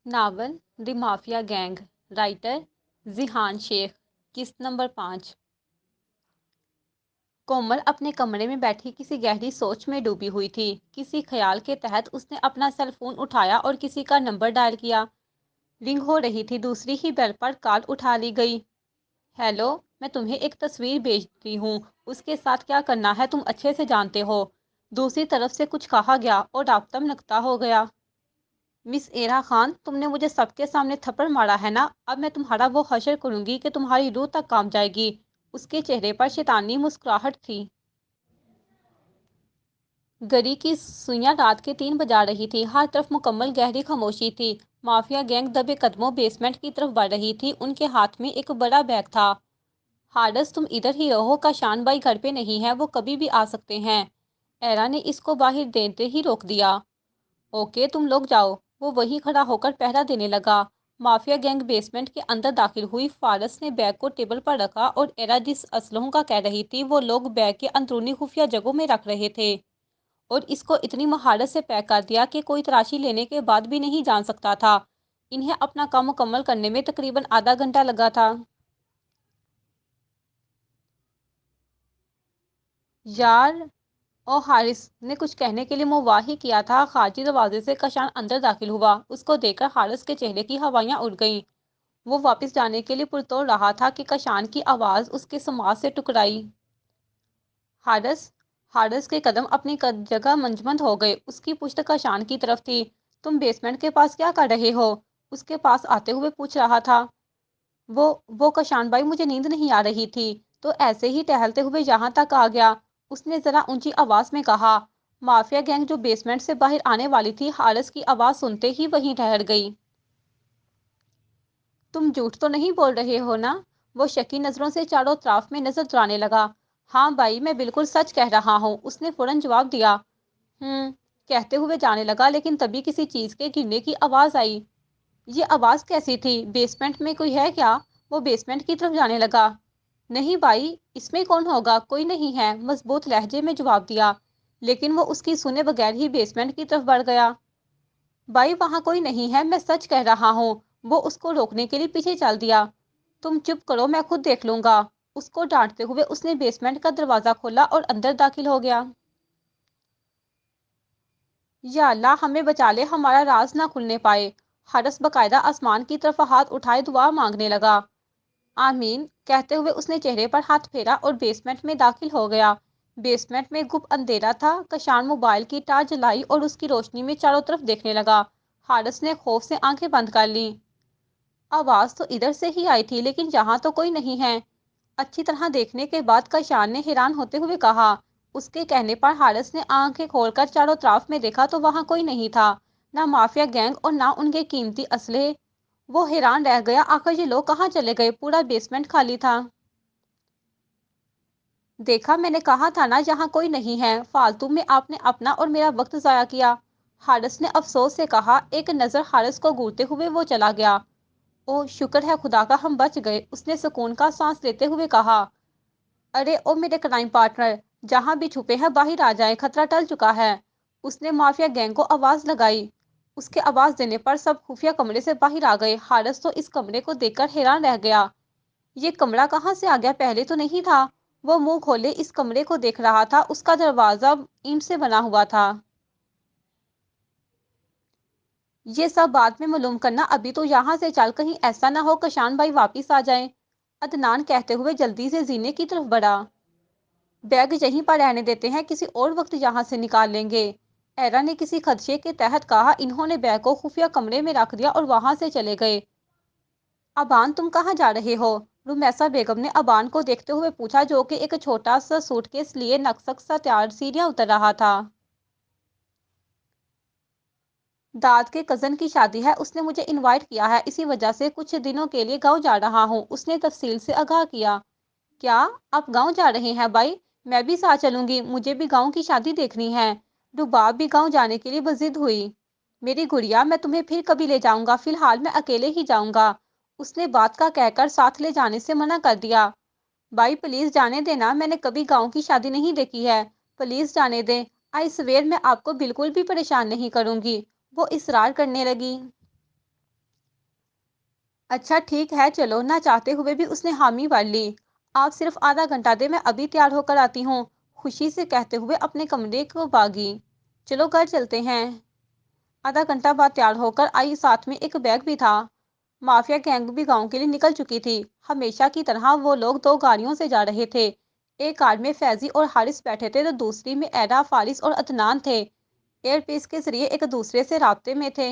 Novel دی mafia gang, writer ذیحان شیخ، قسط number 5۔ کومل اپنے کمرے میں بیٹھی کسی گہری سوچ میں ڈوبی ہوئی تھی۔ کسی خیال کے تحت اس نے اپنا سیل فون اٹھایا اور کسی کا نمبر ڈائل کیا۔ رنگ ہو رہی تھی، دوسری ہی بیل پر کال اٹھا لی گئی۔ ہیلو، میں تمہیں ایک تصویر بھیجتی ہوں، اس کے ساتھ کیا کرنا ہے تم اچھے سے جانتے ہو۔ دوسری طرف سے کچھ کہا گیا اور رابطہ نقطہ ہو گیا۔ مس ایرا خان، تم نے مجھے سب کے سامنے تھپڑ مارا ہے نا، اب میں تمہارا وہ حشر کروں گی کہ تمہاری روح تک کانپ جائے گی۔ اس کے چہرے پر شیطانی مسکراہٹ تھی۔ گھڑی کی سوئیاں رات کے 3 بجا رہی تھی، ہر طرف مکمل گہری خاموشی تھی۔ مافیا گینگ دبے قدموں بیسمنٹ کی طرف بڑھ رہی تھی، ان کے ہاتھ میں ایک بڑا بیگ تھا۔ ہارس، تم ادھر ہی رہو، کاشان بھائی گھر پہ نہیں ہے، وہ کبھی بھی آ سکتے ہیں۔ ایرا نے اس کو باہر دیتے ہی روک دیا۔ اوکے، تم لوگ جاؤ۔ وہ وہیں کھڑا ہو کر پہرا دینے لگا۔ مافیا گینگ بیسمنٹ کے اندر داخل ہوئی۔ فارس نے بیگ کو ٹیبل پر رکھا اور ایرا جس اسلحوں کا کہہ رہی تھی وہ لوگ بیگ کے اندرونی خفیہ جگہوں میں رکھ رہے تھے، اور اس کو اتنی مہارت سے پیک کر دیا کہ کوئی تلاشی لینے کے بعد بھی نہیں جان سکتا تھا۔ انہیں اپنا کام مکمل کرنے میں تقریباً آدھا گھنٹہ لگا تھا۔ یار، او ہارس نے کچھ کہنے کے لیے منہ واہی کیا تھا، خارجی دروازے سے کاشان اندر داخل ہوا۔ اس کو دیکھ کر ہارس کے چہرے کی ہوائیاں اڑ گئیں۔ وہ واپس جانے کے لیے پرتوڑ رہا تھا کہ کاشان کی آواز اس کے سماعت سے ٹکرائی۔ ہارس۔ ہارس کے قدم اپنی جگہ منجمد ہو گئے۔ اس کی پشت کاشان کی طرف تھی۔ تم بیسمنٹ کے پاس کیا کر رہے ہو؟ اس کے پاس آتے ہوئے پوچھ رہا تھا۔ وہ کاشان بھائی، مجھے نیند نہیں آ رہی تھی تو ایسے ہی ٹہلتے ہوئے یہاں تک آ گیا، اس نے ذرا اونچی آواز میں کہا۔ مافیا گینگ جو بیسمنٹ سے باہر آنے والی تھی، ہارس کی آواز سنتے ہی وہیں ٹھہر گئی۔ تم جھوٹ تو نہیں بول رہے ہو نا؟ وہ شکی نظروں سے چاروں طرف میں نظر دوڑانے لگا۔ ہاں بھائی، میں بالکل سچ کہہ رہا ہوں، اس نے فوراً جواب دیا۔ کہتے ہوئے جانے لگا، لیکن تبھی کسی چیز کے گرنے کی آواز آئی۔ یہ آواز کیسی تھی؟ بیسمنٹ میں کوئی ہے کیا؟ وہ بیسمنٹ کی طرف جانے لگا۔ نہیں بھائی، اس میں کون ہوگا، کوئی نہیں ہے، مضبوط لہجے میں جواب دیا، لیکن وہ اس کی سنے بغیر ہی بیسمنٹ کی طرف بڑھ گیا۔ بھائی، وہاں کوئی نہیں ہے، میں سچ کہہ رہا ہوں۔ وہ اس کو روکنے کے لیے پیچھے چل دیا۔ تم چپ کرو، میں خود دیکھ لوں گا۔ اس کو ڈانٹتے ہوئے اس نے بیسمنٹ کا دروازہ کھولا اور اندر داخل ہو گیا۔ یا اللہ، ہمیں بچا لے، ہمارا راز نہ کھلنے پائے۔ ہارس باقاعدہ آسمان کی طرف ہاتھ اٹھائے دعا مانگنے لگا۔ آمین کہتے ہوئے اس نے چہرے پر ہاتھ پھیرا اور بیسمنٹ میں داخل ہو گیا۔ بیسمنٹ میں گپ اندھیرا تھا۔ کاشان موبائل کی ٹارچ جلائی اور اس کی روشنی میں چاروں طرف دیکھنے لگا۔ ہارس نے خوف سے آنکھیں بند کر لیں۔ آواز تو ادھر سے ہی آئی تھی، لیکن یہاں تو کوئی نہیں ہے۔ اچھی طرح دیکھنے کے بعد کاشان نے حیران ہوتے ہوئے کہا۔ اس کے کہنے پر ہارس نے آنکھیں کھول کر چاروں طرف میں دیکھا تو وہاں کوئی نہیں تھا، نہ مافیا گینگ اور نہ ان کے قیمتی اسلحے۔ وہ حیران رہ گیا، آخر یہ لوگ کہاں چلے گئے؟ پورا بیسمنٹ خالی تھا۔ دیکھا، میں نے کہا تھا نا یہاں کوئی نہیں ہے، فالتو میں آپ نے اپنا اور میرا وقت ضائع کیا، ہارس نے افسوس سے کہا۔ ایک نظر ہارس کو گھورتے ہوئے وہ چلا گیا۔ اوہ، شکر ہے خدا کا ہم بچ گئے، اس نے سکون کا سانس لیتے ہوئے کہا۔ ارے او میرے کرائم پارٹنر، جہاں بھی چھپے ہیں باہر آ جائیں، خطرہ ٹل چکا ہے، اس نے مافیا گینگ کو آواز لگائی۔ اس کے آواز دینے پر سب خفیہ کمرے سے باہر آ گئے۔ ہارس تو اس کمرے کو دیکھ کر حیران رہ گیا۔ یہ کمرہ کہاں سے آ گیا؟ پہلے تو نہیں تھا۔ وہ منہ کھولے اس کمرے کو دیکھ رہا تھا، اس کا دروازہ اینٹ سے بنا ہوا تھا۔ یہ سب بعد میں معلوم کرنا، ابھی تو یہاں سے چل، کہیں ایسا نہ ہو کاشان بھائی واپس آ جائیں، عدنان کہتے ہوئے جلدی سے زینے کی طرف بڑھا۔ بیگ یہیں پر رہنے دیتے ہیں، کسی اور وقت یہاں سے نکال لیں گے، ایرا نے کسی خدشے کے تحت کہا۔ انہوں نے بیگ کو خفیہ کمرے میں رکھ دیا اور وہاں سے چلے گئے۔ ابان، تم کہاں جا رہے ہو؟ رمیسا بیگم نے ابان کو دیکھتے ہوئے پوچھا، جو کہ ایک چھوٹا سا سوٹ کیس لیے نکسک سا تیار سیڑھیاں اتر رہا تھا۔ داد کے کزن کی شادی ہے، اس نے مجھے انوائٹ کیا ہے، اسی وجہ سے کچھ دنوں کے لیے گاؤں جا رہا ہوں، اس نے تفصیل سے آگاہ کیا۔ کیا آپ گاؤں جا رہے ہیں بھائی؟ میں بھی ساتھ چلوں گی، مجھے بھی گاؤں کی شادی دیکھنی ہے۔ رباب بھی گاؤں جانے کے لیے بضد ہوئی۔ میری گڑیا، میں تمہیں پھر کبھی لے جاؤں گا، فی الحال میں اکیلے ہی جاؤں گا، اس نے بات کا کہہ کر ساتھ لے جانے سے منع کر دیا۔ بھائی پلیز جانے دینا، میں نے کبھی گاؤں کی شادی نہیں دیکھی ہے، پلیز جانے دیں، آئی سویئر میں آپ کو بالکل بھی پریشان نہیں کروں گی، وہ اصرار کرنے لگی۔ اچھا ٹھیک ہے چلو، نہ چاہتے ہوئے بھی اس نے حامی بھر لی۔ آپ صرف آدھا گھنٹہ دے، میں ابھی تیار ہو کر آتی ہوں، خوشی سے کہتے ہوئے اپنے کمرے کو بھاگی۔ چلو گھر چلتے ہیں۔ آدھا گھنٹہ بعد تیار ہو کر آئی، ساتھ میں ایک بیگ بھی تھا۔ مافیا گینگ بھی گاؤں کے لیے نکل چکی تھی۔ ہمیشہ کی طرح وہ لوگ دو گاڑیوں سے جا رہے تھے۔ ایک کار میں فیضی اور حارث بیٹھے تھے تو دوسری میں ایرا، فارس اور عدنان تھے۔ ایئر پیس کے ذریعے ایک دوسرے سے رابطے میں تھے۔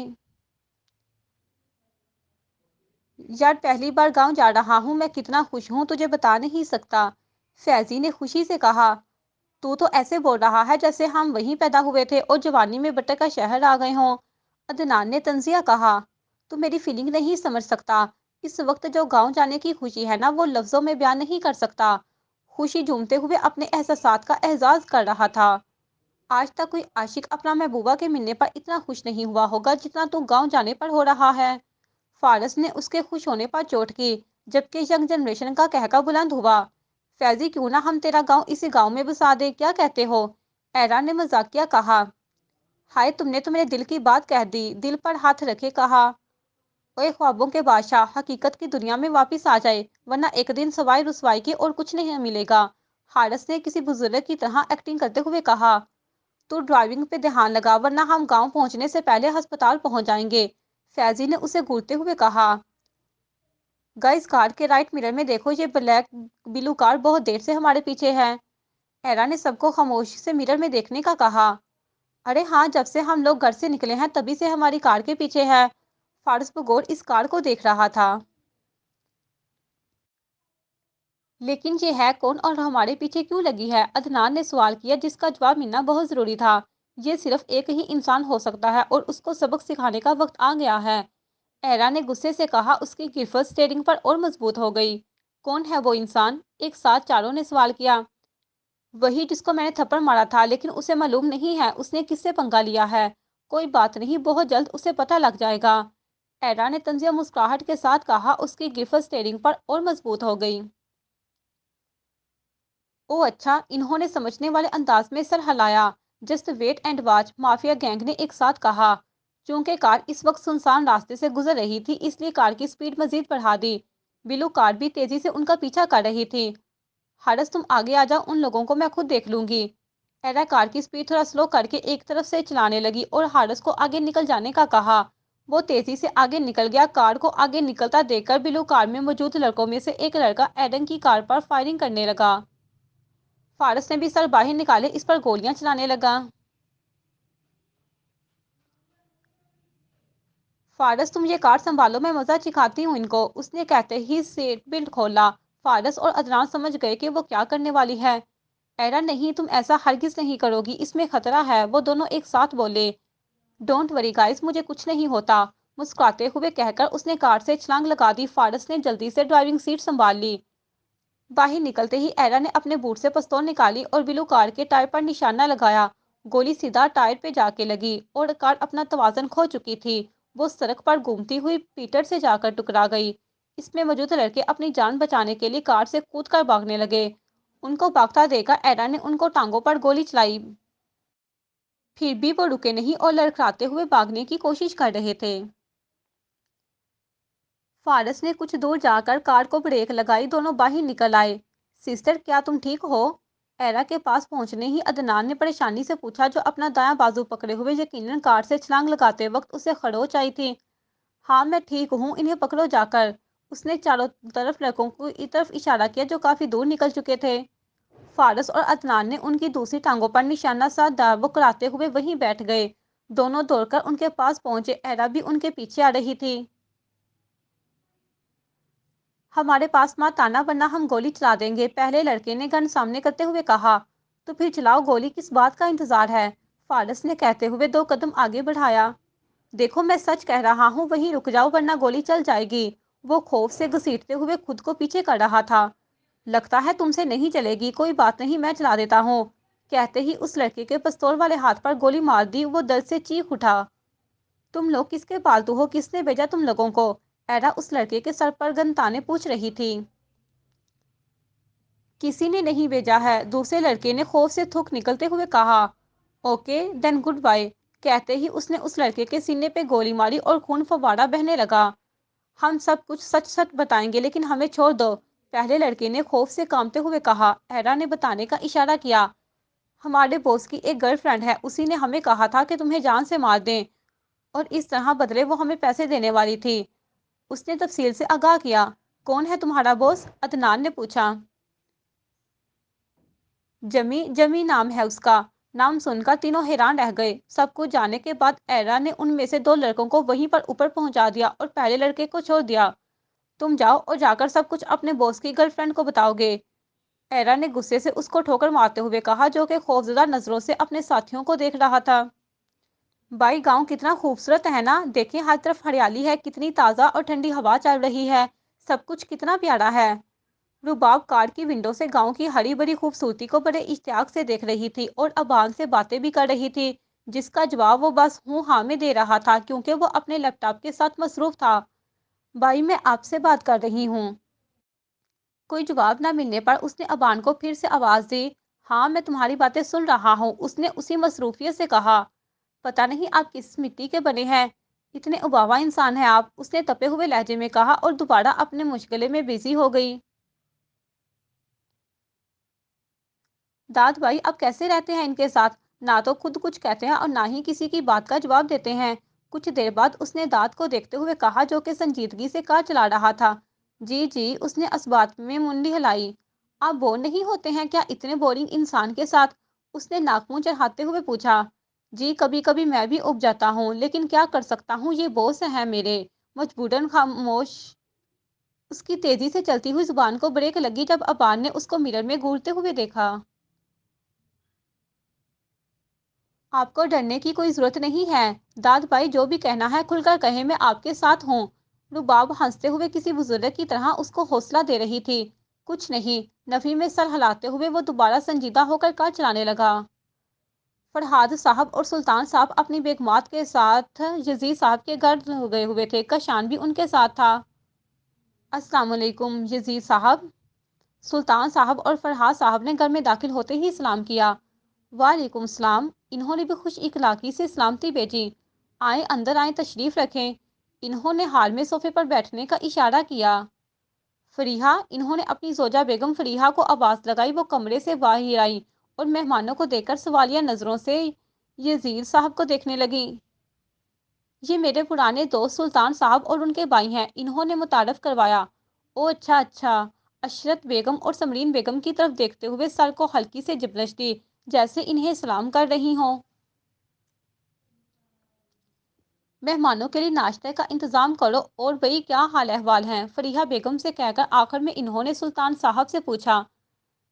یار پہلی بار گاؤں جا رہا ہوں، میں کتنا خوش ہوں تجھے بتا نہیں سکتا، فیضی نے خوشی سے کہا۔ تو ایسے بول رہا ہے جیسے ہم وہیں پیدا ہوئے تھے اور جوانی میں بٹر کا شہر آ گئے ہوں، عدنان نے طنزیہ کہا۔ تو میری فیلنگ نہیں سمجھ سکتا، اس وقت جو گاؤں جانے کی خوشی ہے نا، وہ لفظوں میں بیان نہیں کر سکتا۔ خوشی جھومتے ہوئے اپنے احساسات کا اعزاز کر رہا تھا۔ آج تک کوئی عاشق اپنا محبوبہ کے ملنے پر اتنا خوش نہیں ہوا ہوگا جتنا تو گاؤں جانے پر ہو رہا ہے۔ فارس نے اس کے خوش ہونے پر چوٹ کی، جبکہ ینگ جنریشن کا کہکا بلند ہوا۔ فیضی کیوں نہ ہم تیرا گاؤں اسی گاؤں میں بسا دے، کیا کہتے ہو؟ ایرا نے مذاقیہ کہا۔ ہائے تم نے تو میرے دل کی بات کہہ دی، دل پر ہاتھ رکھے کہا۔ اوے خوابوں کے بادشاہ، حقیقت کی دنیا میں واپس آ جائے، ورنہ ایک دن سوائے رسوائی کے اور کچھ نہیں ملے گا، حارث نے کسی بزرگ کی طرح ایکٹنگ کرتے ہوئے کہا۔ تو ڈرائیونگ پہ دھیان لگا ورنہ ہم گاؤں پہنچنے سے پہلے ہسپتال پہنچ جائیں گے، فیضی نے اسے گھورتے ہوئے کہا۔ گائز کار کے رائٹ مرر میں دیکھو، یہ بلیک بلو کار بہت دیر سے ہمارے پیچھے ہے، ایرا نے سب کو خاموشی سے مرر میں دیکھنے کا کہا۔ ارے ہاں، جب سے ہم لوگ گھر سے نکلے ہیں تبھی سے ہماری کار کے پیچھے ہے، فارس بغور اس کار کو دیکھ رہا تھا۔ لیکن یہ ہے کون اور ہمارے پیچھے کیوں لگی ہے؟ عدنان نے سوال کیا، جس کا جواب ملنا بہت ضروری تھا۔ یہ صرف ایک ہی انسان ہو سکتا ہے اور اس کو سبق سکھانے کا وقت آ گیا ہے، ایرا نے غصے سے کہا۔ اس کی گرفت اسٹیئرنگ پر اور مضبوط ہو گئی۔ کون ہے وہ انسان؟ ایک ساتھ چاروں نے سوال کیا۔ وہی جس کو میں نے تھپڑ مارا تھا، لیکن اسے معلوم نہیں ہے اس نے کس سے پنگا لیا ہے۔ کوئی بات نہیں، بہت جلد اسے پتہ لگ جائے گا، ایرا نے طنزیہ مسکراہٹ کے ساتھ کہا۔ اس کی گرفت اسٹیئرنگ پر اور مضبوط ہو گئی۔ او اچھا، انہوں نے سمجھنے والے انداز میں سر ہلایا۔ Just wait and watch, mafia gang نے ایک ساتھ کہا۔ چونکہ کار اس وقت سنسان راستے سے گزر رہی تھی، اس لیے کار کی سپیڈ مزید بڑھا دی۔ بلو کار بھی تیزی سے ان کا پیچھا کر رہی تھی۔ حارث تم آگے آ جاؤ، ان لوگوں کو میں خود دیکھ لوں گی، ایرا کار کی سپیڈ تھوڑا سلو کر کے ایک طرف سے چلانے لگی اور حارث کو آگے نکل جانے کا کہا۔ وہ تیزی سے آگے نکل گیا۔ کار کو آگے نکلتا دیکھ کر بلو کار میں موجود لڑکوں میں سے ایک لڑکا ایڈن کی کار پر فائرنگ کرنے لگا۔ فارس نے بھی سر باہر نکالے اس پر گولیاں چلانے لگا۔ فارس تم یہ کار سنبھالو، میں مزہ چکھاتی ہوں ان کو، اس نے کہتے ہی سیٹ بیلٹ کھولا۔ فارس اور عدنان سمجھ گئے کہ وہ کیا کرنے والی ہے۔ ایرا نہیں، تم ایسا ہرگز نہیں کرو گی، اس میں خطرہ ہے، وہ دونوں ایک ساتھ بولے۔ ڈونٹ وری گائز، مجھے کچھ نہیں ہوتا، مسکراتے ہوئے کہہ کر اس نے کار سے چھلانگ لگا دی۔ فارس نے جلدی سے ڈرائیونگ سیٹ سنبھال لی۔ باہر نکلتے ہی ایرا نے اپنے بوٹ سے پستول نکالی اور بلو کار کے ٹائر پر نشانہ لگایا۔ گولی سیدھا ٹائر پہ جا کے لگی اور کار اپنا توازن کھو چکی تھی۔ وہ سڑک پر گھومتی ہوئی پیٹر سے جا کر ٹکرا گئی۔ اس میں موجود لڑکے اپنی جان بچانے کے لیے کار سے کود کر بھاگنے لگے۔ ان کو بھاگتا دیکھ کر ایرا نے ان کو ٹانگوں پر گولی چلائی۔ پھر بھی وہ رکے نہیں اور لڑکھڑاتے ہوئے بھاگنے کی کوشش کر رہے تھے۔ فارس نے کچھ دور جا کر کار کو بریک لگائی، دونوں باہر نکل آئے۔ سسٹر کیا تم ٹھیک ہو؟ ایرا کے پاس پہنچنے ہی عدنان نے پریشانی سے پوچھا، جو اپنا دایاں بازو پکڑے ہوئے یقیناً کار سے چھلانگ لگاتے وقت اسے خروچ آئی تھی۔ ہاں میں ٹھیک ہوں، انہیں پکڑو جا کر، اس نے چاروں طرف لڑکوں کی طرف اشارہ کیا جو کافی دور نکل چکے تھے۔ فارس اور عدنان نے ان کی دوسری ٹانگوں پر نشانہ ساتھ داغ کراتے ہوئے وہیں بیٹھ گئے۔ دونوں دوڑ کر ان کے پاس پہنچے، ایرا بھی ان کے پیچھے آ رہی تھی۔ ہمارے پاس مت آنا ورنہ ہم گولی چلا دیں گے، پہلے لڑکے نے گن سامنے کرتے ہوئے کہا۔ تو پھر چلاؤ گولی، کس بات کا انتظار ہے؟ فارس نے کہتے ہوئے 2 قدم آگے بڑھایا۔ دیکھو میں سچ کہہ رہا ہوں، وہیں رک جاؤ ورنہ گولی چل جائے گی، وہ خوف سے گھسیٹتے ہوئے خود کو پیچھے کر رہا تھا۔ لگتا ہے تم سے نہیں چلے گی، کوئی بات نہیں میں چلا دیتا ہوں، کہتے ہی اس لڑکے کے پستول والے ہاتھ پر گولی مار دی۔ وہ درد سے چیخ اٹھا۔ تم لوگ کس کے پالتو ہو؟ کس نے بھیجا تم لوگوں کو؟ ایرا اس لڑکے کے سر پر گن تانے پوچھ رہی تھی۔ کسی نے نہیں بھیجا ہے، دوسرے لڑکے نے خوف سے تھوک نکلتے ہوئے کہا۔ اوکے دین گڈ بائے، کہتے ہی اس نے اس لڑکے کے سینے پہ گولی ماری اور خون فوارہ بہنے لگا۔ ہم سب کچھ سچ سچ بتائیں گے، لیکن ہمیں چھوڑ دو۔ پہلے لڑکے نے خوف سے کانپتے ہوئے کہا۔ ایرا نے بتانے کا اشارہ کیا۔ ہمارے باس کی ایک گرل فرینڈ ہے، اسی نے ہمیں کہا تھا کہ تمہیں جان سے مار دیں، اور اس طرح بدلے وہ ہمیں پیسے دینے والی تھی۔ اس نے تفصیل سے آگاہ کیا۔ کون ہے تمہارا باس؟ عدنان نے پوچھا۔ جمی نام ہے اس کا۔ نام سن کر تینوں حیران رہ گئے۔ سب کچھ جاننے کے بعد ایرا نے ان میں سے 2 لڑکوں کو وہیں پر اوپر پہنچا دیا اور پہلے لڑکے کو چھوڑ دیا۔ تم جاؤ اور جا کر سب کچھ اپنے باس کی گرل فرینڈ کو بتاؤ گے۔ ایرا نے غصے سے اس کو ٹھوکر مارتے ہوئے کہا، جو کہ خوفزدہ نظروں سے اپنے ساتھیوں کو دیکھ رہا تھا۔ بھائی، گاؤں کتنا خوبصورت ہے نا؟ دیکھیں، ہر طرف ہریالی ہے، کتنی تازہ اور ٹھنڈی ہوا چل رہی ہے، سب کچھ کتنا پیارا ہے۔ رباب کار کی ونڈو سے گاؤں کی ہری بھری خوبصورتی کو بڑے اشتیاق سے دیکھ رہی تھی اور ابان سے باتیں بھی کر رہی تھی، جس کا جواب وہ بس ہوں ہاں میں دے رہا تھا، کیونکہ وہ اپنے لیپ ٹاپ کے ساتھ مصروف تھا۔ بھائی، میں آپ سے بات کر رہی ہوں۔ کوئی جواب نہ ملنے پر اس نے ابان کو پھر سے آواز دی۔ ہاں، میں تمہاری باتیں سن رہا ہوں، اس نے اسی مصروفیت سے کہا۔ پتہ نہیں آپ کس مٹی کے بنے ہیں، اتنے اباوا انسان ہیں آپ، اس نے تپے ہوئے لہجے میں کہا اور دوبارہ اپنے مشغلے میں بزی ہو گئی۔ داد بھائی، اب کیسے رہتے ہیں ان کے ساتھ؟ نہ تو خود کچھ کہتے ہیں اور نہ ہی کسی کی بات کا جواب دیتے ہیں۔ کچھ دیر بعد اس نے داد کو دیکھتے ہوئے کہا، جو کہ سنجیدگی سے کار چلا رہا تھا۔ جی جی، اس نے اسبات میں منڈی ہلائی۔ آپ بور نہیں ہوتے ہیں کیا اتنے بورنگ انسان کے ساتھ؟ اس نے ناک منہ چڑھاتے ہوئے پوچھا۔ جی، کبھی کبھی میں بھی اب جاتا ہوں، لیکن کیا کر سکتا ہوں، یہ بوس ہیں میرے، مجبوراً خاموش۔ اس کی تیزی سے چلتی ہوئی زبان کو بریک لگی جب ابان نے اس کو مرر میں گھورتے ہوئے دیکھا۔ آپ کو ڈرنے کی کوئی ضرورت نہیں ہے داد بھائی، جو بھی کہنا ہے کھل کر کہیں، میں آپ کے ساتھ ہوں۔ رباب ہنستے ہوئے کسی بزرگ کی طرح اس کو حوصلہ دے رہی تھی۔ کچھ نہیں، نفی میں سر ہلاتے ہوئے وہ دوبارہ سنجیدہ ہو کر کار چلانے لگا۔ فرحاد صاحب اور سلطان صاحب اپنی بیگمات کے ساتھ یزید صاحب کے گھر گئے ہوئے تھے، کشان بھی ان کے ساتھ تھا۔ السلام علیکم یزید صاحب۔ سلطان صاحب اور فرحاد صاحب نے گھر میں داخل ہوتے ہی سلام کیا۔ وعلیکم السلام۔ انہوں نے بھی خوش اخلاقی سے سلامتی بھیجی۔ آئیں، اندر آئیں، تشریف رکھیں۔ انہوں نے حال میں صوفے پر بیٹھنے کا اشارہ کیا۔ فریحہ، انہوں نے اپنی زوجہ بیگم فریحہ کو آواز لگائی۔ وہ کمرے سے باہر آئی اور مہمانوں کو دیکھ کر سوالیہ نظروں سے یزید صاحب کو دیکھنے لگیں۔ یہ میرے پرانے دوست سلطان صاحب اور ان کے بھائی ہیں، انہوں نے متعارف کروایا۔ او اچھا اچھا۔ عشرت بیگم اور سمرین بیگم کی طرف دیکھتے ہوئے سر کو ہلکی سے جبلش دی، جیسے انہیں سلام کر رہی ہوں۔ مہمانوں کے لیے ناشتے کا انتظام کرو، اور بھئی کیا حال احوال ہیں؟ فریحہ بیگم سے کہہ کر آخر میں انہوں نے سلطان صاحب سے پوچھا۔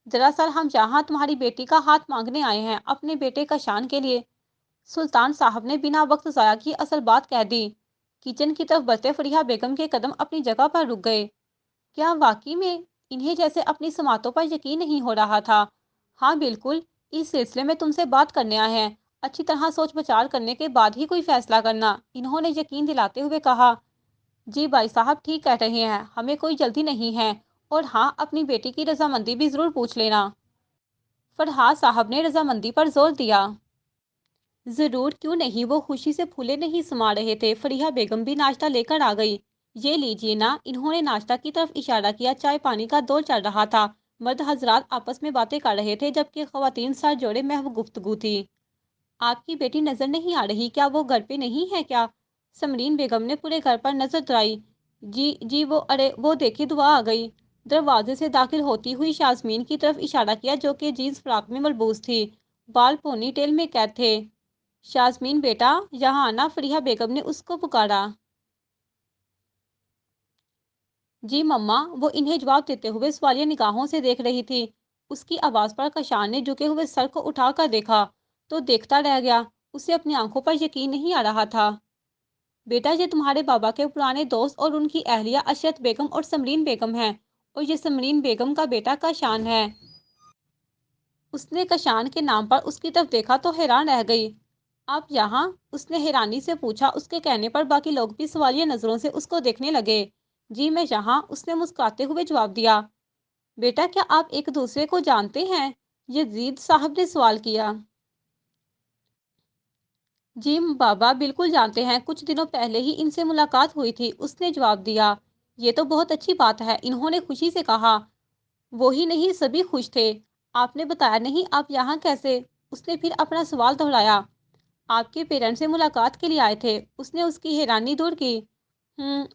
دراصل ہم یہاں تمہاری بیٹی کا ہاتھ مانگنے آئے ہیں، اپنے بیٹے کشان کے لیے۔ سلطان صاحب نے بنا وقت ضائع کیے اصل بات کہہ دی۔ کچن کی طرف بڑھتے فریحہ بیگم کے قدم اپنی جگہ پر رک گئے۔ کیا واقعی میں؟ انہیں جیسے اپنی سماعتوں پر یقین نہیں ہو رہا تھا۔ ہاں بالکل، اس سلسلے میں تم سے بات کرنے آئے ہیں، اچھی طرح سوچ بچار کرنے کے بعد ہی کوئی فیصلہ کرنا، انہوں نے یقین دلاتے ہوئے کہا۔ جی بھائی صاحب ٹھیک کہہ رہے ہیں، ہمیں کوئی جلدی نہیں ہے، اور ہاں، اپنی بیٹی کی رضامندی بھی ضرور پوچھ لینا۔ فرحاد صاحب نے رضامندی پر زور دیا۔ ضرور، کیوں نہیں، وہ خوشی سے پھولے نہیں سما رہے تھے۔ فریحہ بیگم بھی ناشتہ لے کر آ گئی۔ یہ لیجیے نا، انہوں نے ناشتہ کی طرف اشارہ کیا۔ چائے پانی کا دور چل رہا تھا، مرد حضرات آپس میں باتیں کر رہے تھے، جبکہ خواتین سر جوڑے محو گفتگو تھی۔ آپ کی بیٹی نظر نہیں آ رہی، کیا وہ گھر پہ نہیں ہے کیا؟ سمرین بیگم نے پورے گھر پر نظر دوڑائی۔ جی جی، وہ دیکھی دعا آ گئی۔ دروازے سے داخل ہوتی ہوئی شازمین کی طرف اشارہ کیا، جو کہ جینس فراق میں ملبوس تھی، بال پونی ٹیل میں قید تھے۔ شازمین بیٹا، یہاں آنا، فریحہ بیگم نے اس کو پکارا۔ جی مما، وہ انہیں جواب دیتے ہوئے سوالیہ نگاہوں سے دیکھ رہی تھی۔ اس کی آواز پر کشان نے جھکے ہوئے سر کو اٹھا کر دیکھا تو دیکھتا رہ گیا، اسے اپنی آنکھوں پر یقین نہیں آ رہا تھا۔ بیٹا، یہ تمہارے بابا کے پرانے دوست اور ان کی اہلیہ عشرت بیگم اور سمرین بیگم ہیں، اور یہ سمرین بیگم کا بیٹا کشان ہے۔ اس نے کشان کے نام پر اس کی طرف دیکھا تو حیران رہ گئی۔ آپ یہاں؟ اس نے حیرانی سے پوچھا۔ اس کے کہنے پر باقی لوگ بھی سوالیہ نظروں سے اس کو دیکھنے لگے۔ جی میں یہاں، اس نے مسکراتے ہوئے جواب دیا۔ بیٹا، کیا آپ ایک دوسرے کو جانتے ہیں؟ یزید صاحب نے سوال کیا۔ جی بابا بالکل جانتے ہیں، کچھ دنوں پہلے ہی ان سے ملاقات ہوئی تھی، اس نے جواب دیا۔ یہ تو بہت اچھی بات ہے، انہوں نے خوشی سے کہا۔ وہی نہیں، سبھی خوش تھے۔ آپ نے بتایا نہیں، آپ یہاں کیسے؟ اس نے پھر اپنا سوال دہرایا۔ آپ کے پیرنٹ سے ملاقات کے لیے آئے تھے، اس نے اس کی حیرانی دور کی۔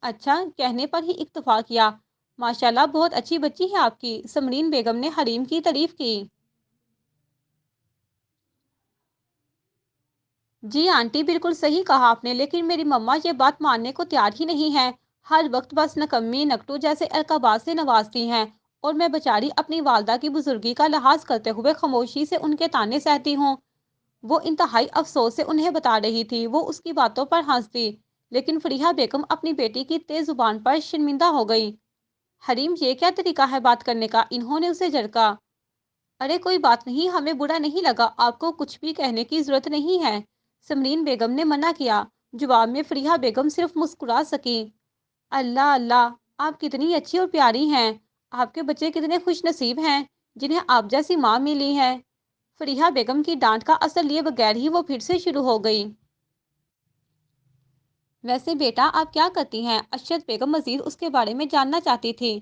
اچھا، کہنے پر ہی اکتفا کیا۔ ماشاءاللہ بہت اچھی بچی ہے آپ کی، سمرین بیگم نے حریم کی تعریف کی۔ جی آنٹی، بالکل صحیح کہا آپ نے، لیکن میری مما یہ بات ماننے کو تیار ہی نہیں ہے۔ ہر وقت بس نکمی نکٹو جیسے القابات سے نوازتی ہیں، اور میں بیچاری اپنی والدہ کی بزرگی کا لحاظ کرتے ہوئے خاموشی سے ان کے طعنے سہتی ہوں۔ وہ انتہائی افسوس سے انہیں بتا رہی تھی، وہ اس کی باتوں پر ہنس دی، لیکن فریحہ بیگم اپنی بیٹی کی تیز زبان پر شرمندہ ہو گئی۔ حریم، یہ کیا طریقہ ہے بات کرنے کا؟ انہوں نے اسے جھڑکا۔ ارے کوئی بات نہیں، ہمیں برا نہیں لگا، آپ کو کچھ بھی کہنے کی ضرورت نہیں ہے، سمرین بیگم نے منع کیا۔ جواب میں فریحہ بیگم صرف مسکرا سکی۔ اللہ اللہ، آپ کتنی اچھی اور پیاری ہیں، آپ کے بچے کتنے خوش نصیب ہیں جنہیں آپ جیسی ماں ملی ہے۔ فریحہ بیگم کی ڈانٹ کا اثر لیے بغیر ہی وہ پھر سے شروع ہو گئی۔ ویسے بیٹا آپ کیا کرتی ہیں؟ اشرت بیگم مزید اس کے بارے میں جاننا چاہتی تھی۔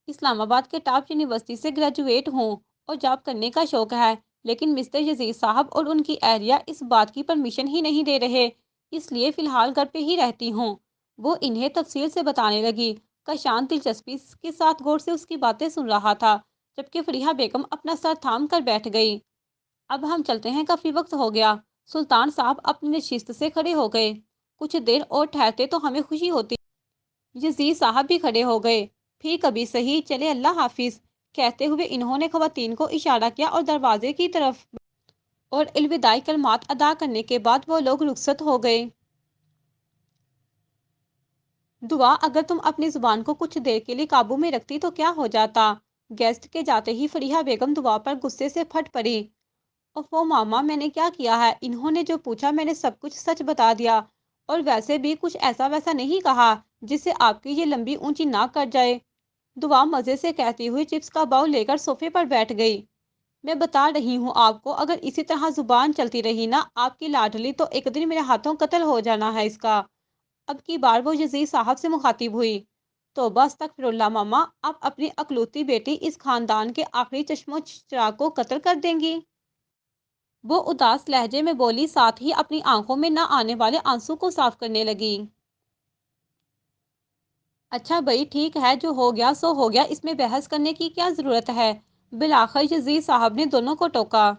اسلام آباد کے ٹاپ یونیورسٹی سے گریجویٹ ہوں اور جاب کرنے کا شوق ہے، لیکن مسٹر یزید صاحب اور ان کی اہلیہ اس بات کی پرمیشن ہی نہیں دے رہے، اس لیے فی الحال گھر پہ ہی رہتی ہوں۔ وہ انہیں تفصیل سے بتانے لگی۔ کشان دلچسپی کے ساتھ غور سے اس کی باتیں سن رہا تھا، جبکہ فریحہ بیگم اپنا سر تھام کر بیٹھ گئی۔ اب ہم چلتے ہیں، کافی وقت ہو گیا۔ سلطان صاحب اپنی نشست سے کھڑے ہو گئے۔ کچھ دیر اور ٹھہرتے تو ہمیں خوشی ہوتی۔ یزید صاحب بھی کھڑے ہو گئے۔ پھر کبھی صحیح، چلے اللہ حافظ، کہتے ہوئے انہوں نے خواتین کو اشارہ کیا اور دروازے کی طرف، اور الوداعی کلمات ادا کرنے کے بعد وہ لوگ رخصت ہو گئے۔ دعا، اگر تم اپنی زبان کو کچھ دیر کے لیے قابو میں رکھتی تو کیا ہو جاتا؟ گیسٹ کے جاتے ہی فریحہ بیگم دعا پر غصے سے پھٹ پڑی۔ اوفو ماما، میں نے کیا کیا ہے؟ انہوں نے جو پوچھا میں نے سب کچھ سچ بتا دیا، اور ویسے بھی کچھ ایسا ویسا نہیں کہا جس سے آپ کی یہ لمبی اونچی ناک کٹ جائے۔ دعا مزے سے کہتی ہوئی چپس کا باؤل لے کر صوفے پر بیٹھ گئی۔ میں بتا رہی ہوں آپ کو، اگر اسی طرح زبان چلتی رہی نا آپ کی لاڈلی، تو ایک دن میرے ہاتھوں قتل ہو جانا ہے اس کا۔ اب کی بار وہ یزید صاحب سے مخاطب ہوئی۔ توبہ استغفر اللہ ماما، آپ اپنی اکلوتی بیٹی، اس خاندان کے آخری چشم و چراغ کو قتل کر دیں گی؟ وہ اداس لہجے میں بولی، ساتھ ہی اپنی آنکھوں میں نہ آنے والے آنسو کو صاف کرنے لگی۔ اچھا بھائی، ٹھیک ہے، جو ہو گیا سو ہو گیا، اس میں بحث کرنے کی کیا ضرورت ہے؟ بالآخر یزید صاحب نے دونوں کو ٹوکا۔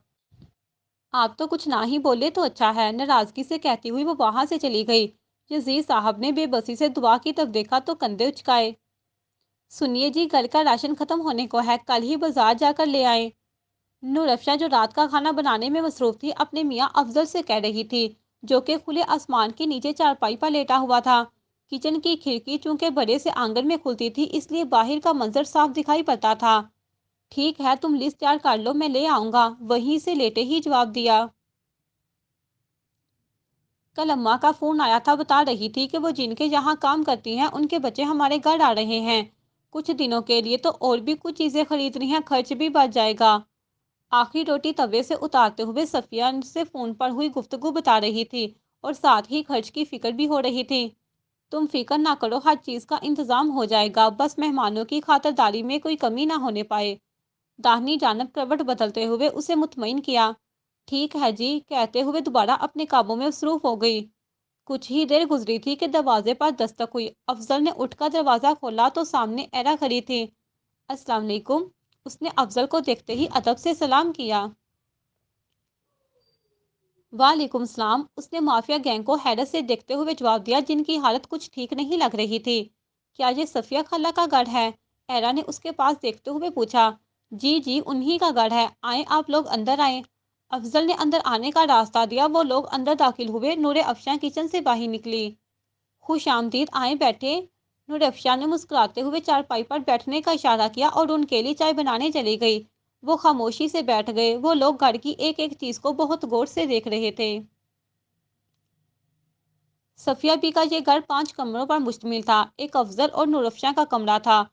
آپ تو کچھ نہ ہی بولے تو اچھا ہے، ناراضگی سے کہتی ہوئی وہ وہاں سے چلی گئی۔ یزید صاحب نے بے بسی سے دعا کی طرف دیکھا تو کندھے اچکائے۔ سنیے جی، گھر کا راشن ختم ہونے کو ہے، کل ہی بازار جا کر لے آئیں۔ نور افشاں جو رات کا کھانا بنانے میں مصروف تھی، اپنے میاں افضل سے کہہ رہی تھی، جو کہ کھلے آسمان کے نیچے چارپائی پر لیٹا ہوا تھا۔ کچن کی کھڑکی چونکہ بڑے سے آنگن میں کھلتی تھی، اس لیے باہر کا منظر صاف دکھائی پڑتا تھا۔ ٹھیک ہے، تم لسٹ تیار کر لو، میں لے آؤں گا، وہیں سے لیٹے ہی جواب دیا۔ کل اماں کا فون آیا تھا، بتا رہی تھی کہ وہ جن کے یہاں کام کرتی ہیں ان کے بچے ہمارے گھر آ رہے ہیں کچھ دنوں کے لیے، تو اور بھی کچھ چیزیں خریدنی ہیں، خرچ بھی بچ جائے گا۔ آخری روٹی توے سے اتارتے ہوئے صفیہ سے فون پر ہوئی گفتگو بتا رہی تھی، اور ساتھ ہی خرچ کی فکر بھی ہو رہی تھی۔ تم فکر نہ کرو، ہر چیز کا انتظام ہو جائے گا، بس مہمانوں کی خاطرداری میں کوئی کمی نہ ہونے پائے۔ داہنی جانب کروٹ بدلتے ہوئے اسے مطمئن کیا۔ ٹھیک ہے جی، کہتے ہوئے دوبارہ اپنے کاموں میں مصروف ہو گئی۔ کچھ ہی دیر گزری تھی کہ دروازے پر دستک ہوئی۔ افضل نے اٹھ کر دروازہ کھولا تو سامنے ایرا کھڑی تھی۔ السلام علیکم، اس نے افضل کو دیکھتے ہی ادب سے سلام کیا۔ وعلیکم السلام، اس نے مافیا گینگ کو حیرت سے دیکھتے ہوئے جواب دیا، جن کی حالت کچھ ٹھیک نہیں لگ رہی تھی۔ کیا یہ صفیہ خالہ کا گھر ہے؟ ایرا نے اس کے پاس دیکھتے ہوئے پوچھا۔ جی جی، انہی کا گھر ہے، آئیں آپ لوگ اندر آئیں۔ افضل نے اندر آنے کا راستہ دیا، وہ لوگ اندر داخل ہوئے۔ نور افشاں کچن سے باہر نکلی۔ خوش آمدید، آئیں بیٹھیں۔ نور افشاں نے مسکراتے ہوئے چارپائی پر بیٹھنے کا اشارہ کیا اور ان کے لیے چائے بنانے چلی گئی۔ وہ خاموشی سے بیٹھ گئے۔ وہ لوگ گھر کی ایک ایک چیز کو بہت غور سے دیکھ رہے تھے۔ صفیہ بی کا یہ گھر 5 کمروں پر مشتمل تھا۔ ایک افضل اور نور افشاں کا کمرہ تھا،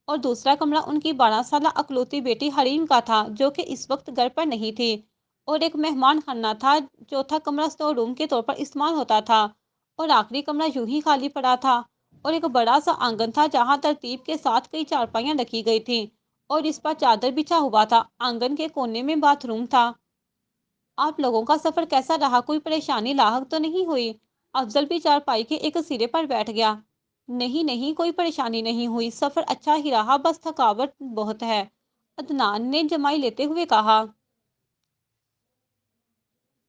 اور دوسرا کمرہ ان کی 12 سالہ اکلوتی بیٹی حریم کا تھا، جو کہ اس وقت گھر پر نہیں تھی۔ اور ایک مہمان خانہ تھا، چوتھا کمرہ اسٹور روم کے طور پر استعمال ہوتا تھا، اور آخری کمرہ یوں ہی خالی پڑا تھا۔ اور ایک بڑا سا آنگن تھا جہاں ترتیب کے ساتھ کئی چارپائیاں رکھی گئی تھیں اور اس پر چادر بچھا ہوا تھا۔ آنگن کے کونے میں باتھ روم تھا۔ آپ لوگوں کا سفر کیسا رہا؟ کوئی پریشانی لاحق تو نہیں ہوئی؟ افضل بھی چارپائی کے ایک سرے پر بیٹھ گیا۔ نہیں نہیں، کوئی پریشانی نہیں ہوئی، سفر اچھا ہی رہا، بس تھکاوٹ بہت ہے، عدنان نے جمائی لیتے ہوئے کہا۔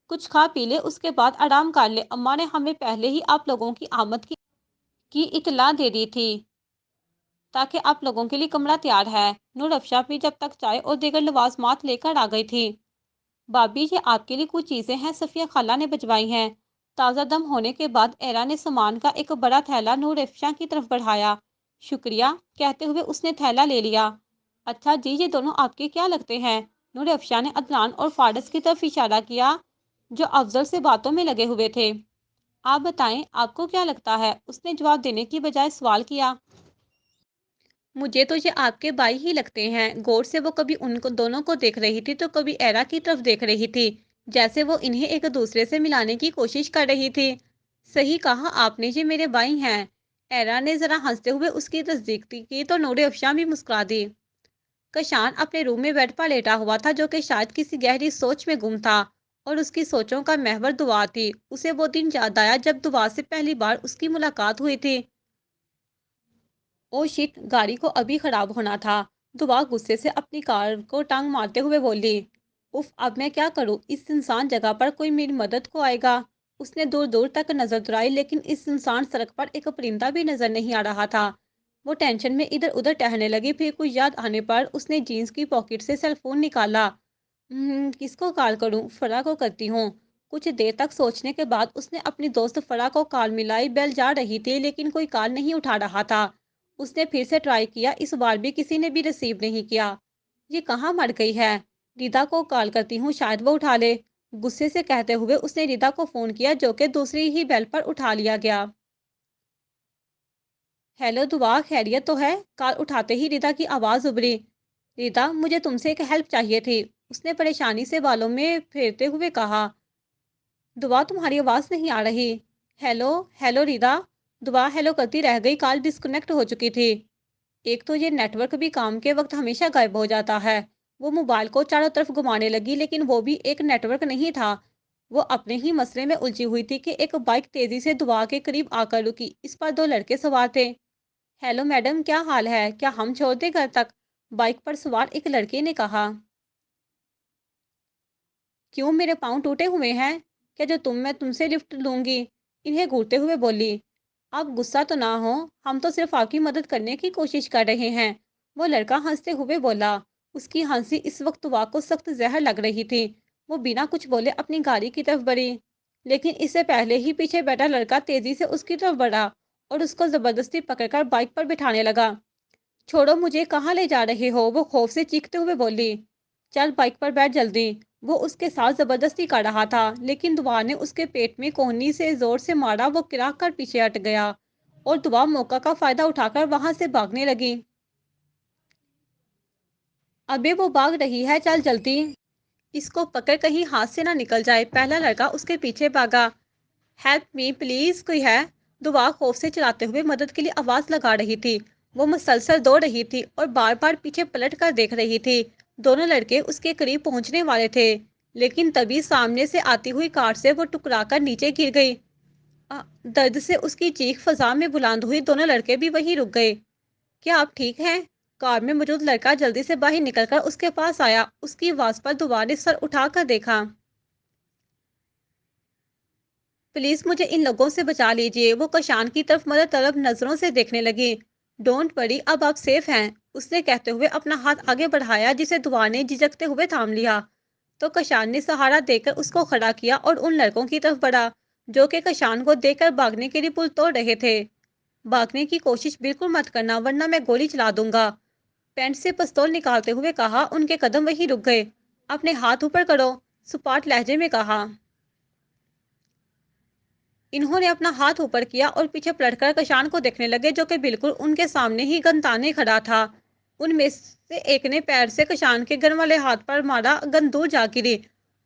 کچھ کھا پی لے، اس کے بعد آرام کر لے، اماں نے ہمیں پہلے ہی آپ لوگوں کی آمد کی اطلاع دے دی تھی تاکہ آپ لوگوں کے لیے کمرہ تیار ہے۔ نور افشاں بھی جب تک چائے اور دیگر لوازمات لے کر آ گئی تھی۔ بابی، یہ آپ کے لیے کچھ چیزیں ہیں، صفیہ خالہ نے بھجوائی ہیں۔ تازہ دم ہونے کے بعد ایرا نے سامان کا ایک بڑا تھیلا نور افشاں کی طرف بڑھایا۔ شکریہ کہتے ہوئے اس نے تھیلا لے لیا۔ اچھا جی، یہ دونوں آپ کے کیا لگتے ہیں؟ نور افشاں نے عدنان اور فارس کی طرف اشارہ کیا جو افضل سے باتوں میں لگے ہوئے تھے۔ آپ بتائیں، آپ کو کیا لگتا ہے؟ اس نے جواب دینے کی بجائے سوال کیا۔ مجھے تو یہ آپ کے بھائی ہی لگتے ہیں۔ غور سے وہ کبھی ان کو دونوں کو دیکھ رہی تھی تو کبھی ایرا کی طرف دیکھ رہی تھی، جیسے وہ انہیں ایک دوسرے سے ملانے کی کوشش کر رہی تھی۔ صحیح کہا آپ نے، یہ میرے بھائی ہیں۔ ایرا نے ذرا ہنستے ہوئے اس کی تصدیق کی تو نور افشاں بھی مسکرا دی۔ کشان اپنے روم میں بیڈ پر لیٹا ہوا تھا جو کہ شاید کسی گہری سوچ میں گم تھا، اور اس کی سوچوں کا محور دعا تھی۔ اسے وہ دن یاد آیا جب دعا سے پہلی بار اس کی ملاقات ہوئی تھی۔ او شٹ، گاڑی کو ابھی خراب ہونا تھا۔ دعا غصے سے اپنی کار کو ٹانگ مارتے ہوئے بولی۔ اف، اب میں کیا کروں؟ اس سنسان جگہ پر کوئی میری مدد کو آئے گا؟ اس نے دور دور تک نظر دوڑائی لیکن اس سنسان سڑک پر ایک پرندہ بھی نظر نہیں آ رہا تھا۔ وہ ٹینشن میں ادھر ادھر ٹہلنے لگی۔ پھر کچھ یاد آنے پر اس نے جینس کی پاکٹ سے سیل فون نکالا۔ کس کو کال کروں؟ فرا کو کرتی ہوں۔ کچھ دیر تک سوچنے کے بعد اس نے اپنی دوست فرا کو کال ملائی۔ بیل جا رہی تھی لیکن کوئی کال نہیں اٹھا رہا تھا۔ اس نے پھر سے ٹرائی کیا، اس بار بھی کسی نے بھی ریسیو نہیں کیا۔ یہ کہاں مر گئی ہے؟ ردا کو کال کرتی ہوں، شاید وہ اٹھا لے۔ غصے سے کہتے ہوئے اس نے ردا کو فون کیا جو کہ دوسری ہی بیل پر اٹھا لیا گیا۔ ہیلو دعا، خیریت تو ہے؟ کال اٹھاتے ہی ردا کی آواز ابھری۔ ردا، مجھے تم سے ایک ہیلپ چاہیے تھی، اس نے پریشانی سے بالوں میں پھیرتے ہوئے کہا۔ دعا، تمہاری آواز نہیں آ رہی۔ ہیلو ہیلو ردا۔ دعا ہیلو کرتی رہ گئی، کال ڈسکنیکٹ ہو چکی تھی۔ ایک تو یہ نیٹ ورک بھی کام کے وقت ہمیشہ غائب ہو جاتا ہے۔ وہ موبائل کو چاروں طرف گھمانے لگی لیکن وہ بھی ایک نیٹ ورک نہیں تھا۔ وہ اپنے ہی مسئلے میں الجھی ہوئی تھی کہ ایک بائک تیزی سے دعا کے قریب آ کر رکی۔ اس پر دو لڑکے سوار تھے۔ ہیلو میڈم، کیا حال ہے؟ کیا ہم چھوڑ دیں گھر تک؟ بائک پر سوار ایک لڑکے نے کہا۔ کیوں، میرے پاؤں ٹوٹے ہوئے ہیں کیا جو میں تم سے لفٹ لوں گی؟ انہیں گھورتے ہوئے بولی۔ آپ غصہ تو نہ ہو، ہم تو صرف آپ کی مدد کرنے کی کوشش کر رہے ہیں، وہ لڑکا ہنستے ہوئے بولا۔ اس کی ہنسی اس وقت دعا کو سخت زہر لگ رہی تھی۔ وہ بنا کچھ بولے اپنی گاڑی کی طرف بڑھی، لیکن اس سے پہلے ہی پیچھے بیٹھا لڑکا تیزی سے اس کی طرف بڑھا اور اس کو زبردستی پکڑ کر بائک پر بٹھانے لگا۔ چھوڑو مجھے، کہاں لے جا رہے ہو؟ وہ خوف سے چیختے ہوئے بولی۔ چل بائک پر بیٹھ جلدی، وہ اس کے ساتھ زبردستی کر رہا تھا لیکن دعا نے اس کے پیٹ میں کوہنی سے زور سے مارا۔ وہ گرا کر پیچھے ہٹ گیا اور دعا موقع کا فائدہ اٹھا کر وہاں سے بھاگنے لگی۔ ابے وہ بھاگ رہی ہے، چل جلدی، اس کو پکڑ کہیں ہاتھ سے نہ نکل جائے۔ پہلا لڑکا اس کے پیچھے بھاگا۔ ہیلپ می پلیز، کوئی ہے؟ دعا خوف سے چلاتے ہوئے مدد کے لیے آواز لگا رہی تھی۔ وہ مسلسل دوڑ رہی تھی اور بار بار پیچھے پلٹ کر دیکھ رہی تھی۔ دونوں لڑکے اس کے قریب پہنچنے والے تھے لیکن تبھی سامنے سے آتی ہوئی کار سے وہ ٹکرا کر نیچے گر گئی۔ درد سے اس کی چیخ فضا میں بلند ہوئی۔ دونوں لڑکے بھی وہیں رک گئے۔ کیا آپ ٹھیک ہیں؟ کار میں موجود لڑکا جلدی سے باہر نکل کر اس کے پاس آیا۔ اس کی آواز پر دعا نے سر اٹھا کر دیکھا۔ پلیز مجھے ان لوگوں سے بچا لیجیے، وہ کشان کی طرف مدد طلب نظروں سے دیکھنے لگی۔ ڈونٹ وری، اب آپ سیف ہیں، اس نے کہتے ہوئے اپنا ہاتھ آگے بڑھایا جسے دعا نے جھجکتے ہوئے تھام لیا۔ تو کشان نے سہارا دے کر اس کو کھڑا کیا اور ان لڑکوں کی طرف بڑھا جو کہ کشان کو دیکھ کر بھاگنے کے لیے پل توڑ رہے تھے۔ بھاگنے کی کوشش بالکل مت کرنا ورنہ میں گولی چلا دوں گا، پینٹ سے پستول نکالتے ہوئے کہا۔ ان کے قدم وہیں رک گئے۔ اپنے ہاتھ اوپر کرو، سپاٹ لہجے میں کہا۔ انہوں نے اپنا ہاتھ اوپر کیا اور پیچھے پلٹ کر کشان کو دیکھنے لگے جو کہ بالکل ان کے سامنے ہی گن تانے کھڑا تھا۔ ان میں سے ایک نے پیر سے کشان کے گن والے ہاتھ پر مارا، گن دور جا گری